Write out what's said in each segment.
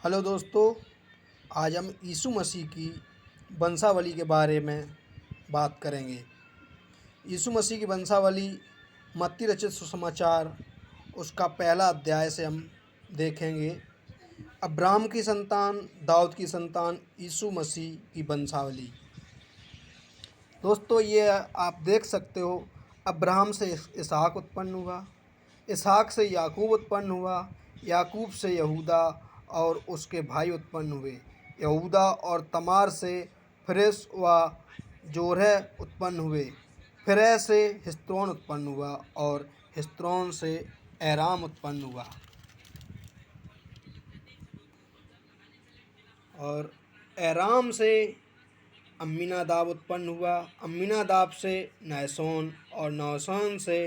Hello दोस्तों, आज हम यीशु मसीह की वंशावली के बारे में बात करेंगे। यीशु मसीह की वंशावली मत्ती रचित सुसमाचार उसका पहला अध्याय से हम देखेंगे। अब्राहम की संतान, दाऊद की संतान, यीशु मसीह की वंशावली। दोस्तों, ये आप देख सकते हो, अब्राहम से इसहाक उत्पन्न हुआ, इसहाक से याकूब उत्पन्न हुआ, याकूब से यहूदा और उसके भाई उत्पन्न हुए। यहूदा और तमार से फिरेस व जोरह उत्पन्न हुए। फिरह से हिस्रोन उत्पन्न हुआ और हिस्रोन से एराम उत्पन्न हुआ और एराम से अम्मीनादाब उत्पन्न हुआ। अम्मीनादाब से नहशोन और नहशोन से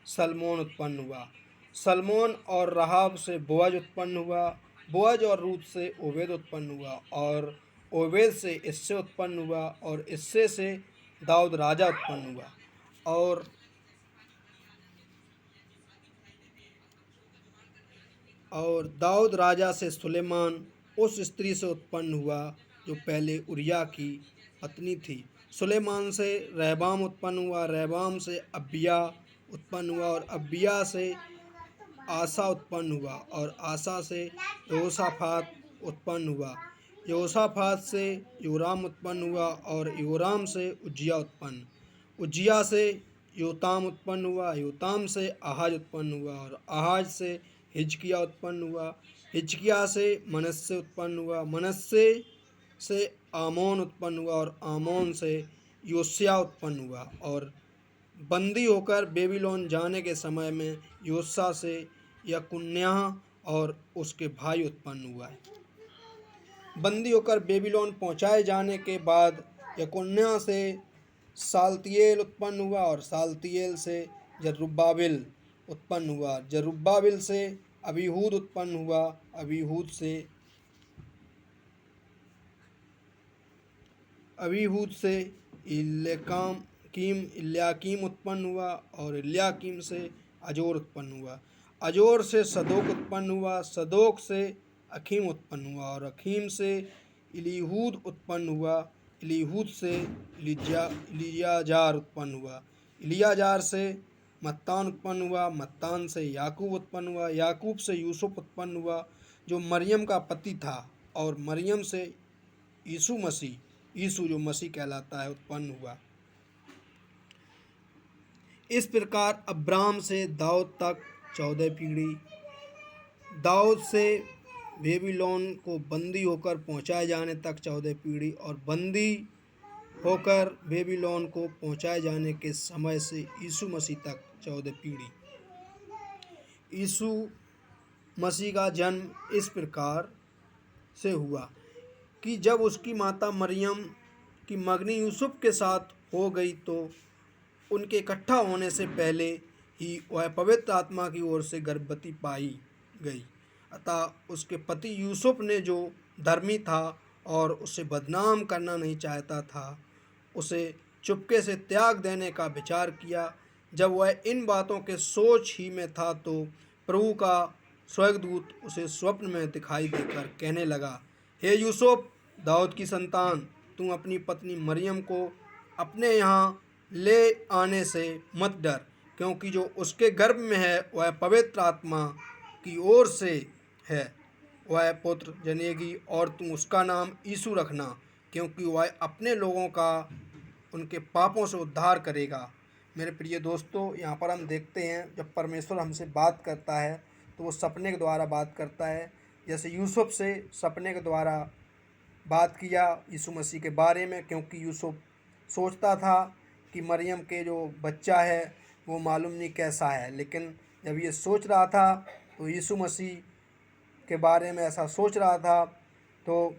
सलमोन उत्पन्न हुआ। सलमोन और रहाब से बोअज उत्पन्न हुआ। बोअज और रूत से ओबेद उत्पन्न हुआ और ओबेद से इस्से उत्पन्न हुआ और इस्से से दाऊद राजा उत्पन्न हुआ और दाऊद राजा से सुलेमान उस स्त्री से उत्पन्न हुआ जो पहले उरिया की पत्नी थी। सुलेमान से रहबाम उत्पन्न हुआ, रहबाम से अबिया उत्पन्न हुआ और अबिया से आसा उत्पन्न हुआ और आसा से यहोशापात उत्पन्न हुआ। यहोशापात से योराम उत्पन्न हुआ और योराम से उज्जिया से योताम उत्पन्न हुआ। योताम से आहाज उत्पन्न हुआ और आहाज से हिजकिया उत्पन्न हुआ। हिजकिया से मनस्से उत्पन्न हुआ। मनस्से से आमोन उत्पन्न हुआ और आमोन से योशिया उत्पन्न हुआ और बंदी होकर बेबीलोन जाने के समय में योसा से यकुन्याह और उसके भाई उत्पन्न हुआ। बंदी होकर बेबीलोन पहुंचाए जाने के बाद यकुन्याह से सालतियेल उत्पन्न हुआ और सालतियेल से जरुब्बाबिल उत्पन्न हुआ। जरुब्बाबिल से अबीहूद उत्पन्न हुआ। अबीहूद से इल्याकीम उत्पन्न हुआ और इल्याकीम से अजोर उत्पन्न हुआ। अजोर से सदोक उत्पन्न हुआ। सदोक से अखीम उत्पन्न हुआ और अखीम से इलीहूद उत्पन्न हुआ। इलीहूद से इलियाजार उत्पन्न हुआ। इलियाजार से मत्तान उत्पन्न हुआ। मत्तान से याकूब उत्पन्न हुआ। याकूब से यूसुफ उत्पन्न हुआ जो मरियम का पति था और मरियम से यीशु जो मसीह कहलाता है उत्पन्न हुआ। इस प्रकार अब्राहम से दाऊद तक 14 पीढ़ी, दाऊद से बेबीलोन को बंदी होकर पहुंचाए जाने तक 14 पीढ़ी और बंदी होकर बेबीलोन को पहुंचाए जाने के समय से यीशु मसीह तक 14 पीढ़ी। यीशु मसीह का जन्म इस प्रकार से हुआ कि जब उसकी माता मरियम की मंगनी यूसुफ के साथ हो गई तो उनके इकट्ठा होने से पहले ही वह पवित्र आत्मा की ओर से गर्भवती पाई गई। अतः उसके पति यूसुफ ने, जो धर्मी था और उसे बदनाम करना नहीं चाहता था, उसे चुपके से त्याग देने का विचार किया। जब वह इन बातों के सोच ही में था तो प्रभु का स्वर्गदूत उसे स्वप्न में दिखाई देकर कहने लगा, हे यूसुफ, दाऊद की संतान, तुम अपनी पत्नी मरियम को अपने यहाँ ले आने से मत डर, क्योंकि जो उसके गर्भ में है वह पवित्र आत्मा की ओर से है। वह पुत्र जनेगी और तुम उसका नाम यीशु रखना, क्योंकि वह अपने लोगों का उनके पापों से उद्धार करेगा। मेरे प्रिय दोस्तों, यहाँ पर हम देखते हैं जब परमेश्वर हमसे बात करता है तो वो सपने के द्वारा बात करता है। जैसे यूसुफ से सपने के द्वारा बात किया यीशु मसीह के बारे में, क्योंकि यूसुफ सोचता था कि मरियम के जो बच्चा है वो मालूम नहीं कैसा है, लेकिन जब ये सोच रहा था तो यीशु मसीह के बारे में ऐसा सोच रहा था तो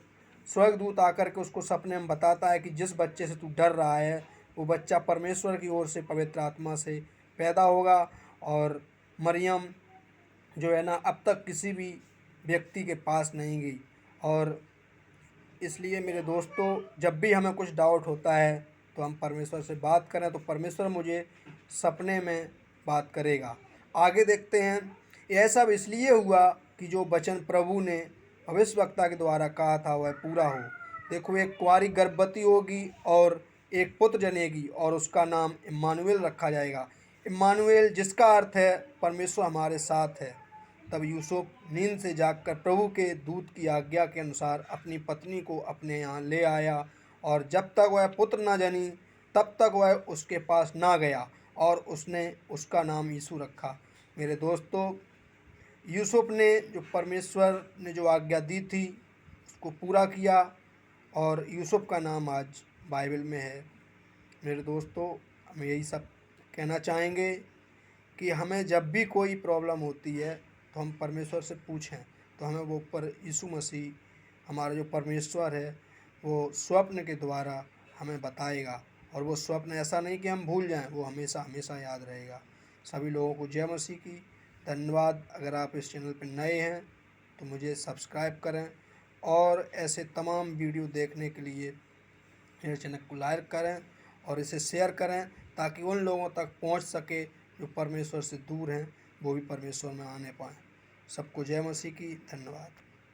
स्वर्गदूत आकर के उसको सपने में बताता है कि जिस बच्चे से तू डर रहा है वो बच्चा परमेश्वर की ओर से पवित्र आत्मा से पैदा होगा और मरियम जो है ना अब तक किसी भी व्यक्ति के पास नहीं गई। और इसलिए मेरे दोस्तों, जब भी हमें कुछ डाउट होता है तो हम परमेश्वर से बात करें तो परमेश्वर मुझे सपने में बात करेगा। आगे देखते हैं, यह सब इसलिए हुआ कि जो वचन प्रभु ने भविष्यवक्ता के द्वारा कहा था वह पूरा हो। देखो, एक कुंवारी गर्भवती होगी और एक पुत्र जनेगी और उसका नाम इम्मानुएल रखा जाएगा। इम्मानुएल जिसका अर्थ है परमेश्वर हमारे साथ है। तब यूसुफ नींद से जागकर प्रभु के दूत की आज्ञा के अनुसार अपनी पत्नी को अपने यहाँ ले आया, और जब तक वह पुत्र न जनी तब तक वह उसके पास ना गया, और उसने उसका नाम यीशु रखा। मेरे दोस्तों, यूसुफ ने जो परमेश्वर ने जो आज्ञा दी थी उसको पूरा किया, और यूसुफ का नाम आज बाइबल में है। मेरे दोस्तों, हम यही सब कहना चाहेंगे कि हमें जब भी कोई प्रॉब्लम होती है तो हम परमेश्वर से पूछें, तो हमें वो पर यीशु मसीह हमारा जो परमेश्वर है वो स्वप्न के द्वारा हमें बताएगा, और वो स्वप्न ऐसा नहीं कि हम भूल जाएं, वो हमेशा हमेशा याद रहेगा। सभी लोगों को जय मसीह की। धन्यवाद। अगर आप इस चैनल पर नए हैं तो मुझे सब्सक्राइब करें, और ऐसे तमाम वीडियो देखने के लिए मेरे चैनल को लाइक करें और इसे शेयर करें, ताकि उन लोगों तक पहुंच सके जो परमेश्वर से दूर हैं, वो भी परमेश्वर में आने पाएँ। सबको जय मसीह की। धन्यवाद।